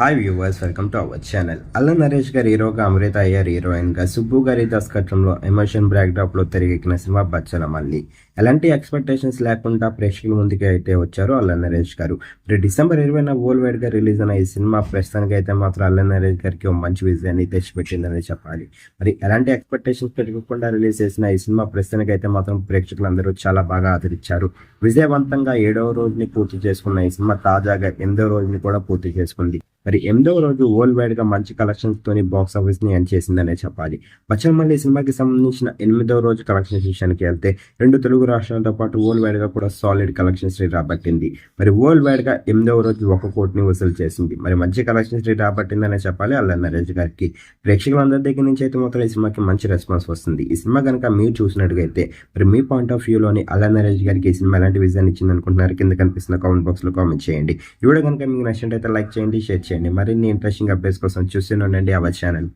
Hi viewers, welcome to our channel. అల్ల నరేష్ గారు హీరోగా, అమృత అయ్యర్ హీరోయిన్ గా, సుబ్బు గారి దర్శకత్వంలో ఎమోషన్ బ్యాక్డ్రాప్ లో తెరకెక్కిన సినిమా బచ్చల మల్లి. ఎలాంటి ఎక్స్పెక్టేషన్స్ లేకుండా ప్రేక్షకుల ముందుకి అయితే వచ్చారు అల్ల నరేష్ గారు. మరి డిసెంబర్ 20న వరల్డ్ వైడ్ గా రిలీజ్ అయిన ఈ సినిమా ప్రస్తుతానికి అయితే మాత్రం అల్ల నరేష్ గారికి ఒక మంచి విజయాన్ని తెచ్చిపెట్టిందని చెప్పాలి. మరి ఎలాంటి ఎక్స్పెక్టేషన్స్ పెట్టుకోకుండా రిలీజ్ చేసిన ఈ సినిమా ప్రస్తుతానికి అయితే మాత్రం ప్రేక్షకులందరూ చాలా బాగా ఆదరించారు. విజయవంతంగా 7వ రోజుని పూర్తి చేసుకున్న ఈ సినిమా తాజాగా 8వ రోజుని కూడా పూర్తి చేసుకుంది. మరి 8వ రోజు వరల్డ్ వైడ్ గా మంచి కలెక్షన్స్ తోని బాక్స్ ఆఫీస్ ని ఎండ్ చేసిందనే చెప్పాలి. బచ్చల మల్లి సినిమాకి సంబంధించిన 8వ రోజు కలెక్షన్స్ విషయానికి వెళ్తే 2 తెలుగు రాష్ట్రాలతో పాటు వరల్డ్ వైడ్ గా కూడా సాలిడ్ కలెక్షన్స్ ని రాబట్టింది. మరి వరల్డ్ వైడ్ గా 8వ రోజు 1 కోటిని వసూలు చేసింది. మరి మంచి కలెక్షన్స్ ని రాబట్టిందనే చెప్పాలి అల్ల నరేష్ గారికి. ప్రేక్షకులందరి దగ్గర నుంచి అయితే మాత్రం ఈ సినిమాకి మంచి రెస్పాన్స్ వస్తుంది. ఈ సినిమా కనుక మీరు చూసినట్టుగైతే మరి మీ పాయింట్ ఆఫ్ వ్యూలోని అల్ల నరేష్ గారికి ఈ సినిమా ఎలాంటి విజయాన్ని ఇచ్చింది అనుకుంటున్నారు? కింద కనిపిస్తున్న కామెంట్ బాక్స్ లో కామెంట్ చేయండి. ఈ వీడియో కనుక మీకు నచ్చినట్లయితే లైక్ చేయండి, షేర్ చేయండి. మరిన్ని ఇంట్రెస్టింగ్ అప్డేట్స్ కోసం చూస్తూనే ఉండండి అవర్ ఛానల్.